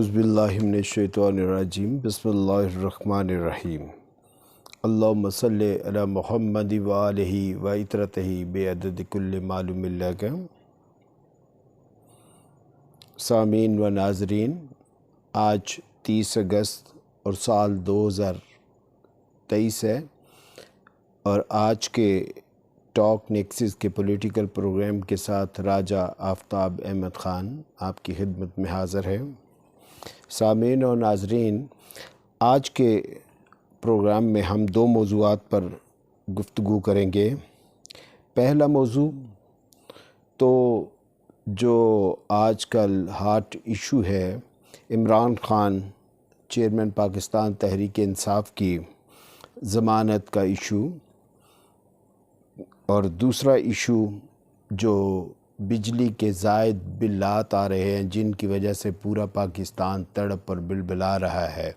اعوذ باللہ من الشیطان الرجیم بسم اللہ الرحمن الرحیم اللہم صلی علی محمد و آلہ و اطرتہ بعدد کل معلوم لک۔ سامعین و ناظرین، آج 30 اگست اور سال 2023 ہے، اور آج کے ٹاک نیکسس کے پولیٹیکل پروگرام کے ساتھ راجہ آفتاب احمد خان آپ کی خدمت میں حاضر ہے۔ سامعین اور ناظرین، آج کے پروگرام میں ہم دو موضوعات پر گفتگو کریں گے۔ پہلا موضوع تو جو آج کل ہاٹ ایشو ہے، عمران خان چیئرمین پاکستان تحریک انصاف کی ضمانت کا ایشو، اور دوسرا ایشو جو بجلی کے زائد بلات آ رہے ہیں جن کی وجہ سے پورا پاکستان تڑپ اور بلبلا رہا ہے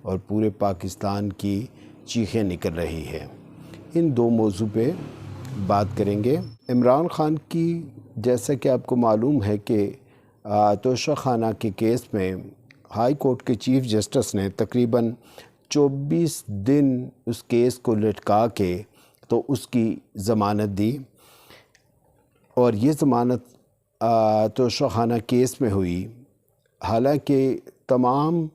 اور پورے پاکستان کی چیخیں نکل رہی ہے۔ ان دو موضوع پہ بات کریں گے۔ عمران خان کی، جیسا کہ آپ کو معلوم ہے کہ توشہ خانہ کے کیس میں ہائی کورٹ کے چیف جسٹس نے تقریباً 24 دن اس کیس کو لٹکا کے تو اس کی ضمانت دی، اور یہ ضمانت توشہ خانہ کیس میں ہوئی، حالانکہ تمام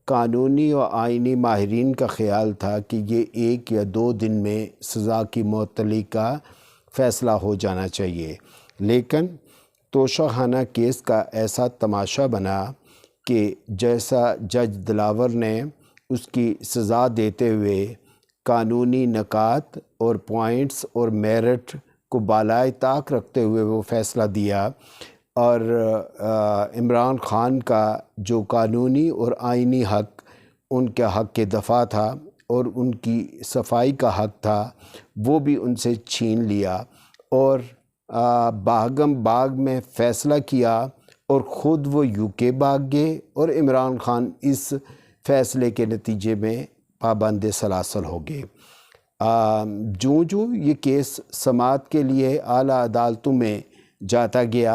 قانونی و آئینی ماہرین کا خیال تھا کہ یہ 1 یا 2 دن میں سزا کی معطلی کا فیصلہ ہو جانا چاہیے، لیکن توشہ خانہ کیس کا ایسا تماشا بنا کہ جیسا جج دلاور نے اس کی سزا دیتے ہوئے قانونی نکات اور پوائنٹس اور میرٹ کو بالائے طاق رکھتے ہوئے وہ فیصلہ دیا، اور عمران خان کا جو قانونی اور آئینی حق ان کے حق کے دفاع تھا اور ان کی صفائی کا حق تھا، وہ بھی ان سے چھین لیا، اور باغم باغ میں فیصلہ کیا، اور خود وہ UK بھاگ گئے، اور عمران خان اس فیصلے کے نتیجے میں پابند سلاسل ہو گئے۔ جو یہ کیس سماعت کے لیے اعلیٰ عدالتوں میں جاتا گیا،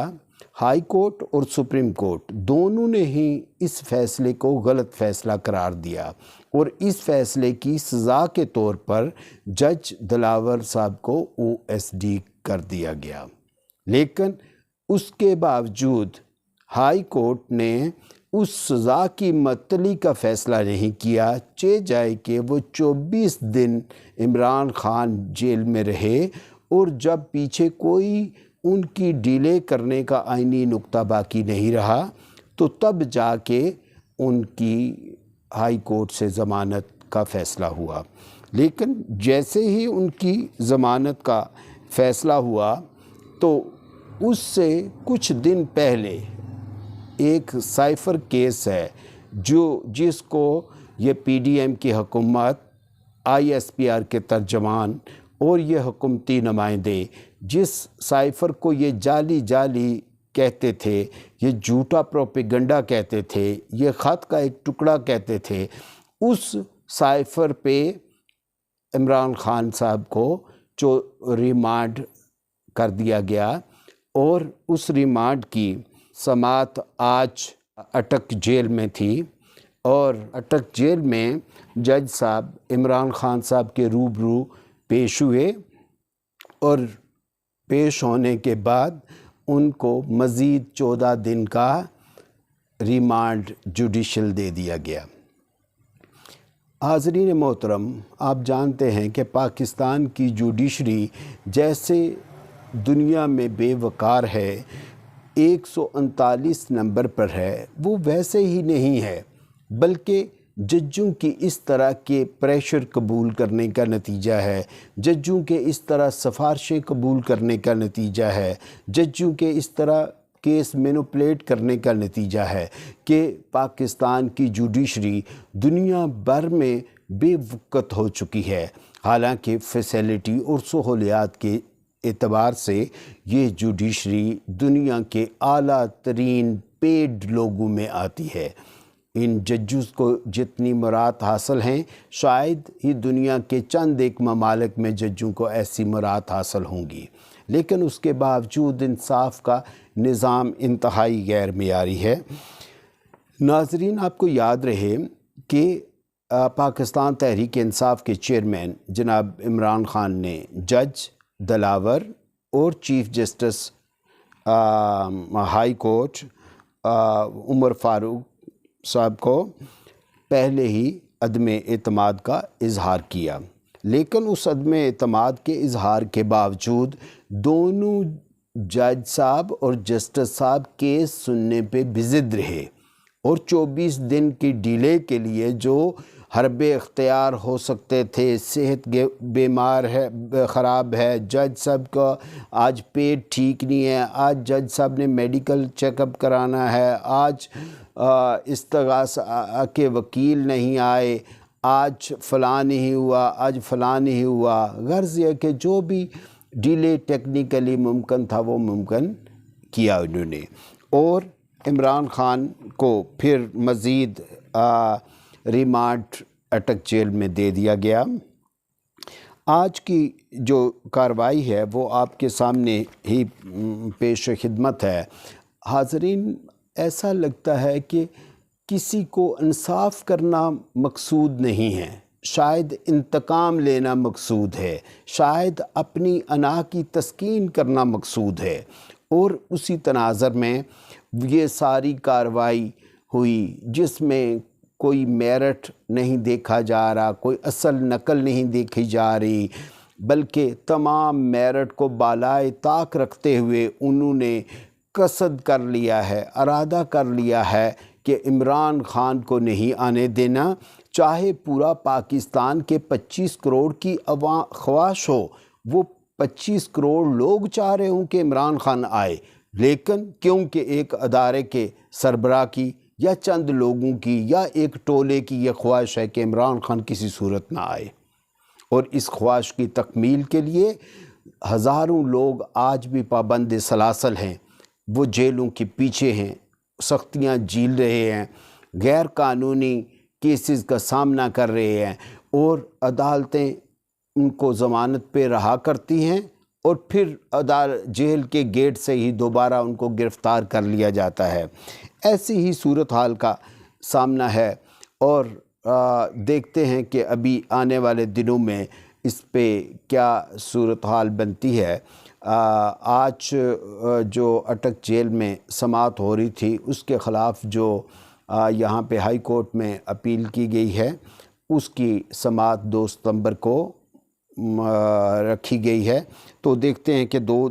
ہائی کورٹ اور سپریم کورٹ دونوں نے ہی اس فیصلے کو غلط فیصلہ قرار دیا، اور اس فیصلے کی سزا کے طور پر جج دلاور صاحب کو OSD کر دیا گیا، لیکن اس کے باوجود ہائی کورٹ نے اس سزا کی معطلی کا فیصلہ نہیں کیا، جائے کہ وہ 24 دن عمران خان جیل میں رہے، اور جب پیچھے کوئی ان کی ڈیلے کرنے کا آئینی نقطہ باقی نہیں رہا تو تب جا کے ان کی ہائی کورٹ سے ضمانت کا فیصلہ ہوا۔ لیکن جیسے ہی ان کی ضمانت کا فیصلہ ہوا تو اس سے کچھ دن پہلے ایک سائفر کیس ہے جس کو یہ PDM کی حکومت، ISPR کے ترجمان اور یہ حکومتی نمائندے جس سائفر کو یہ جعلی کہتے تھے، یہ جھوٹا پروپیگنڈا کہتے تھے، یہ خط کا ایک ٹکڑا کہتے تھے، اس سائفر پہ عمران خان صاحب کو ریمانڈ کر دیا گیا، اور اس ریمانڈ کی سماعت آج اٹک جیل میں تھی، اور اٹک جیل میں جج صاحب عمران خان صاحب کے روبرو پیش ہوئے، اور پیش ہونے کے بعد ان کو مزید 14 دن کا ریمانڈ جوڈیشل دے دیا گیا۔ حاضرین محترم، آپ جانتے ہیں کہ پاکستان کی جوڈیشری جیسے دنیا میں بے وقار ہے، 139 نمبر پر ہے، وہ ویسے ہی نہیں ہے، بلکہ ججوں کی اس طرح کے پریشر قبول کرنے کا نتیجہ ہے، ججوں کے اس طرح سفارشیں قبول کرنے کا نتیجہ ہے، ججوں کے اس طرح کیس مینوپلیٹ کرنے کا نتیجہ ہے کہ پاکستان کی جوڈیشری دنیا بھر میں بے وقت ہو چکی ہے، حالانکہ فیسیلٹی اور سہولیات کے اعتبار سے یہ جوڈیشری دنیا کے اعلیٰ ترین پیڈ لوگوں میں آتی ہے۔ ان ججز کو جتنی مراد حاصل ہیں، شاید ہی دنیا کے چند ایک ممالک میں ججوں کو ایسی مراد حاصل ہوں گی، لیکن اس کے باوجود انصاف کا نظام انتہائی غیر معیاری ہے۔ ناظرین، آپ کو یاد رہے کہ پاکستان تحریک انصاف کے چیئرمین جناب عمران خان نے جج دلاور اور چیف جسٹس ہائی کورٹ عمر فاروق صاحب کو پہلے ہی عدم اعتماد کا اظہار کیا، لیکن اس عدم اعتماد کے اظہار کے باوجود دونوں جج صاحب اور جسٹس صاحب کیس سننے پہ بضد رہے، اور 24 دن کی ڈیلے کے لیے جو حرب اختیار ہو سکتے تھے، صحت بیمار ہے، خراب ہے، جج صاحب کا آج پیٹ ٹھیک نہیں ہے، آج جج صاحب نے میڈیکل چیک اپ کرانا ہے، آج استغاثہ کے وکیل نہیں آئے، آج فلاں نہیں ہوا، آج فلاں نہیں ہوا، غرض یہ کہ جو بھی ڈیلے ٹیکنیکلی ممکن تھا وہ ممکن کیا انہوں نے، اور عمران خان کو پھر مزید ریمانڈ اٹک جیل میں دے دیا گیا۔ آج کی جو کارروائی ہے وہ آپ کے سامنے ہی پیش خدمت ہے۔ حاضرین، ایسا لگتا ہے کہ کسی کو انصاف کرنا مقصود نہیں ہے، شاید انتقام لینا مقصود ہے، شاید اپنی انا کی تسکین کرنا مقصود ہے، اور اسی تناظر میں یہ ساری کارروائی ہوئی جس میں کوئی میرٹ نہیں دیکھا جا رہا، کوئی اصل نقل نہیں دیکھی جا رہی، بلکہ تمام میرٹ کو بالائے طاق رکھتے ہوئے انہوں نے قصد کر لیا ہے، ارادہ کر لیا ہے کہ عمران خان کو نہیں آنے دینا، چاہے پورا پاکستان کے 25 کروڑ کی خواہش ہو، وہ 25 کروڑ لوگ چاہ رہے ہوں کہ عمران خان آئے، لیکن کیونکہ ایک ادارے کے سربراہ کی یا چند لوگوں کی یا ایک ٹولے کی یہ خواہش ہے کہ عمران خان کسی صورت نہ آئے، اور اس خواہش کی تکمیل کے لیے ہزاروں لوگ آج بھی پابند سلاسل ہیں، وہ جیلوں کے پیچھے ہیں، سختیاں جھیل رہے ہیں، غیر قانونی کیسز کا سامنا کر رہے ہیں، اور عدالتیں ان کو ضمانت پہ رہا کرتی ہیں، اور پھر جیل کے گیٹ سے ہی دوبارہ ان کو گرفتار کر لیا جاتا ہے۔ ایسی ہی صورتحال کا سامنا ہے، اور دیکھتے ہیں کہ ابھی آنے والے دنوں میں اس پہ کیا صورتحال بنتی ہے۔ آج جو اٹک جیل میں سماعت ہو رہی تھی اس کے خلاف جو یہاں پہ ہائی کورٹ میں اپیل کی گئی ہے، اس کی سماعت 2 ستمبر کو رکھی گئی ہے، تو دیکھتے ہیں کہ 2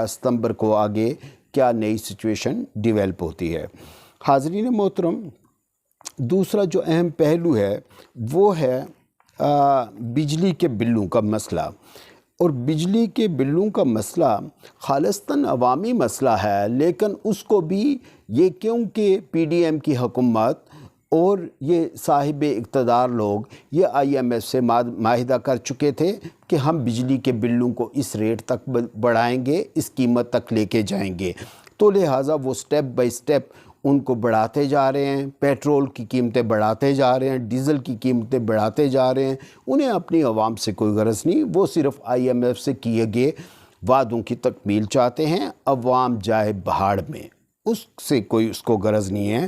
ستمبر کو آگے کیا نئی سچویشن ڈیولپ ہوتی ہے۔ حاضرین محترم، دوسرا جو اہم پہلو ہے وہ ہے بجلی کے بلوں کا مسئلہ، اور بجلی کے بلوں کا مسئلہ خالصتاً عوامی مسئلہ ہے، لیکن اس کو بھی یہ کیونکہ پی ڈی ایم کی حکومت اور یہ صاحب اقتدار لوگ یہ آئی ایم ایف سے معاہدہ کر چکے تھے کہ ہم بجلی کے بلوں کو اس ریٹ تک بڑھائیں گے، اس قیمت تک لے کے جائیں گے، تو لہٰذا وہ سٹیپ بائی سٹیپ ان کو بڑھاتے جا رہے ہیں، پیٹرول کی قیمتیں بڑھاتے جا رہے ہیں، ڈیزل کی قیمتیں بڑھاتے جا رہے ہیں۔ انہیں اپنی عوام سے کوئی غرض نہیں، وہ صرف آئی ایم ایف سے کیے گئے وعدوں کی تکمیل چاہتے ہیں، عوام جائے بہاڑ میں، اس سے کوئی اس کو غرض نہیں ہے۔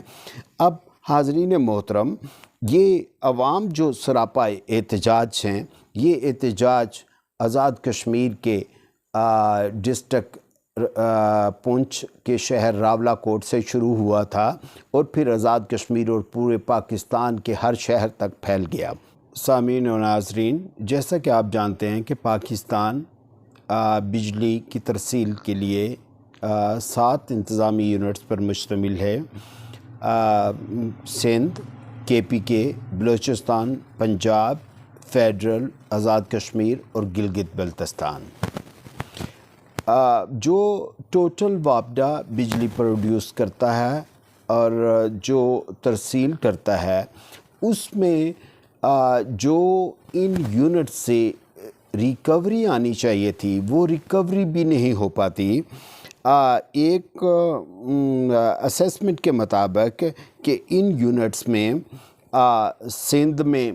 اب حاضرین محترم، یہ عوام جو سراپائے احتجاج ہیں، یہ احتجاج آزاد کشمیر کے ڈسٹرکٹ پونچھ کے شہر راولا کوٹ سے شروع ہوا تھا، اور پھر آزاد کشمیر اور پورے پاکستان کے ہر شہر تک پھیل گیا۔ سامعین و ناظرین، جیسا کہ آپ جانتے ہیں کہ پاکستان بجلی کی ترسیل کے لیے 7 انتظامی یونٹس پر مشتمل ہے: سندھ، کے پی کے، بلوچستان، پنجاب، فیڈرل، آزاد کشمیر اور گلگت بلتستان۔ جو ٹوٹل واپڈا بجلی پروڈیوس کرتا ہے اور جو ترسیل کرتا ہے، اس میں جو ان یونٹ سے ریکوری آنی چاہیے تھی وہ ریکوری بھی نہیں ہو پاتی۔ ایک اسیسمنٹ کے مطابق کہ ان یونٹس میں سندھ میں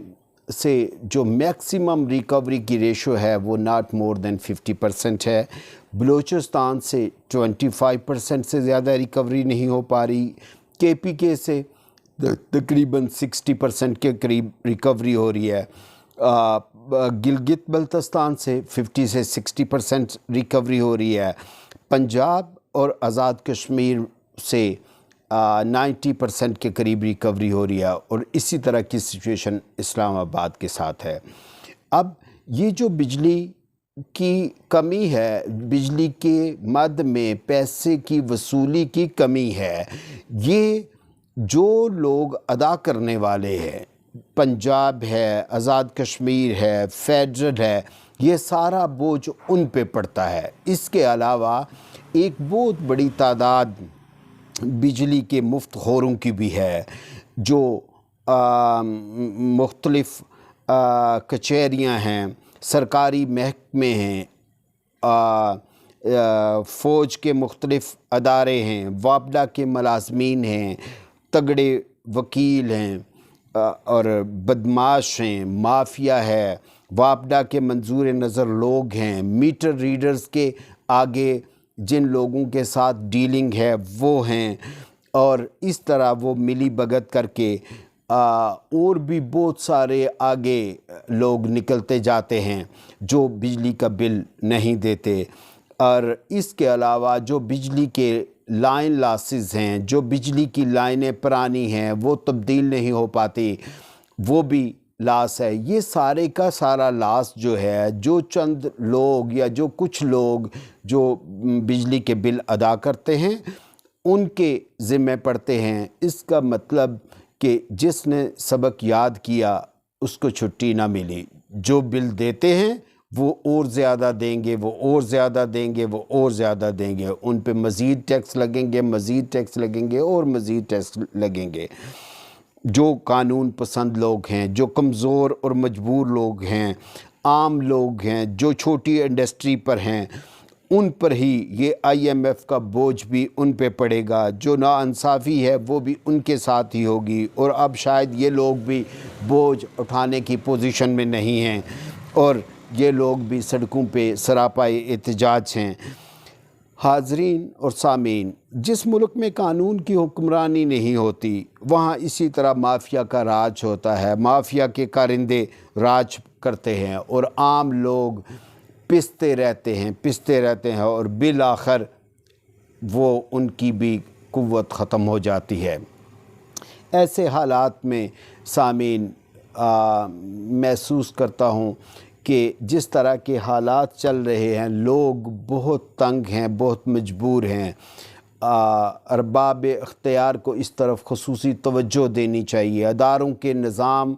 سے جو میکسیمم ریکوری کی ریشو ہے وہ ناٹ مور دین 50% ہے، بلوچستان سے 25% سے زیادہ ریکوری نہیں ہو پا رہی، KPK سے تقریباً 60% کے قریب ریکوری ہو رہی ہے، گلگت بلتستان سے 50 سے 60% ریکوری ہو رہی ہے، پنجاب اور آزاد کشمیر سے 90% کے قریب ریکوری ہو رہی ہے، اور اسی طرح کی سچویشن اسلام آباد کے ساتھ ہے۔ اب یہ جو بجلی کی کمی ہے، بجلی کے مد میں پیسے کی وصولی کی کمی ہے، یہ جو لوگ ادا کرنے والے ہیں، پنجاب ہے، آزاد کشمیر ہے، فیڈرل ہے، یہ سارا بوجھ ان پہ پڑتا ہے۔ اس کے علاوہ ایک بہت بڑی تعداد بجلی کے مفت خوروں کی بھی ہے، جو مختلف کچہریاں ہیں، سرکاری محکمے ہیں، فوج کے مختلف ادارے ہیں، وابڈا کے ملازمین ہیں، تگڑے وکیل ہیں اور بدماش ہیں، مافیا ہے، وابڈا کے منظور نظر لوگ ہیں، میٹر ریڈرز کے آگے جن لوگوں کے ساتھ ڈیلنگ ہے وہ ہیں، اور اس طرح وہ ملی بھگت کر کے اور بھی بہت سارے آگے لوگ نکلتے جاتے ہیں جو بجلی کا بل نہیں دیتے۔ اور اس کے علاوہ جو بجلی کے لائن لاسز ہیں، جو بجلی کی لائنیں پرانی ہیں وہ تبدیل نہیں ہو پاتی، وہ بھی لاس ہے۔ یہ سارے کا سارا لاس جو ہے، جو چند لوگ یا جو کچھ لوگ جو بجلی کے بل ادا کرتے ہیں ان کے ذمہ پڑتے ہیں۔ اس کا مطلب کہ جس نے سبق یاد کیا اس کو چھٹی نہ ملی، جو بل دیتے ہیں وہ اور زیادہ دیں گے، وہ اور زیادہ دیں گے، وہ اور زیادہ دیں گے، ان پہ مزید ٹیکس لگیں گے، مزید ٹیکس لگیں گے اور مزید ٹیکس لگیں گے۔ جو قانون پسند لوگ ہیں، جو کمزور اور مجبور لوگ ہیں، عام لوگ ہیں، جو چھوٹی انڈسٹری پر ہیں، ان پر ہی یہ IMF کا بوجھ بھی ان پہ پڑے گا۔ جو ناانصافی ہے وہ بھی ان کے ساتھ ہی ہوگی، اور اب شاید یہ لوگ بھی بوجھ اٹھانے کی پوزیشن میں نہیں ہیں، اور یہ لوگ بھی سڑکوں پہ سراپائے احتجاج ہیں۔ حاضرین اور سامعین، جس ملک میں قانون کی حکمرانی نہیں ہوتی وہاں اسی طرح مافیا کا راج ہوتا ہے، مافیا کے کارندے راج کرتے ہیں اور عام لوگ پستے رہتے ہیں اور بالآخر وہ ان کی بھی قوت ختم ہو جاتی ہے۔ ایسے حالات میں سامعین محسوس کرتا ہوں کہ جس طرح کے حالات چل رہے ہیں، لوگ بہت تنگ ہیں، بہت مجبور ہیں۔ ارباب اختیار کو اس طرف خصوصی توجہ دینی چاہیے، اداروں کے نظام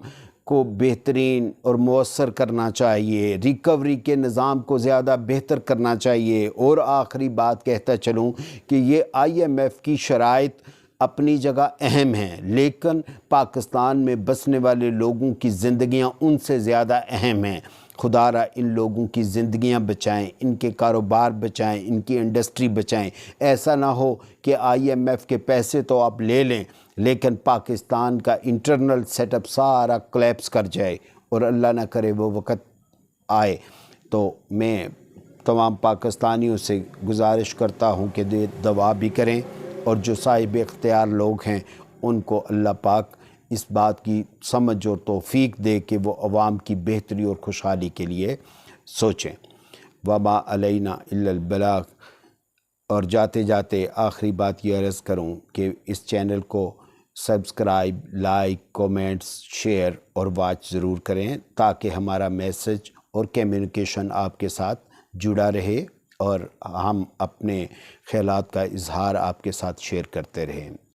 کو بہترین اور مؤثر کرنا چاہیے، ریکوری کے نظام کو زیادہ بہتر کرنا چاہیے۔ اور آخری بات کہتا چلوں کہ یہ IMF کی شرائط اپنی جگہ اہم ہیں، لیکن پاکستان میں بسنے والے لوگوں کی زندگیاں ان سے زیادہ اہم ہیں۔ خدا را ان لوگوں کی زندگیاں بچائیں، ان کے کاروبار بچائیں، ان کی انڈسٹری بچائیں۔ ایسا نہ ہو کہ IMF کے پیسے تو آپ لے لیں لیکن پاکستان کا انٹرنل سیٹ اپ سارا کلیپس کر جائے، اور اللہ نہ کرے وہ وقت آئے۔ تو میں تمام پاکستانیوں سے گزارش کرتا ہوں کہ دعا بھی کریں، اور جو صاحب اختیار لوگ ہیں ان کو اللہ پاک اس بات کی سمجھ اور توفیق دے کہ وہ عوام کی بہتری اور خوشحالی کے لیے سوچیں۔ وما علینا الا البلاغ۔ اور جاتے جاتے آخری بات یہ عرض کروں کہ اس چینل کو سبسکرائب، لائک، کومنٹس، شیئر اور واچ ضرور کریں تاکہ ہمارا میسج اور کمیونیکیشن آپ کے ساتھ جڑا رہے اور ہم اپنے خیالات کا اظہار آپ کے ساتھ شیئر کرتے رہیں۔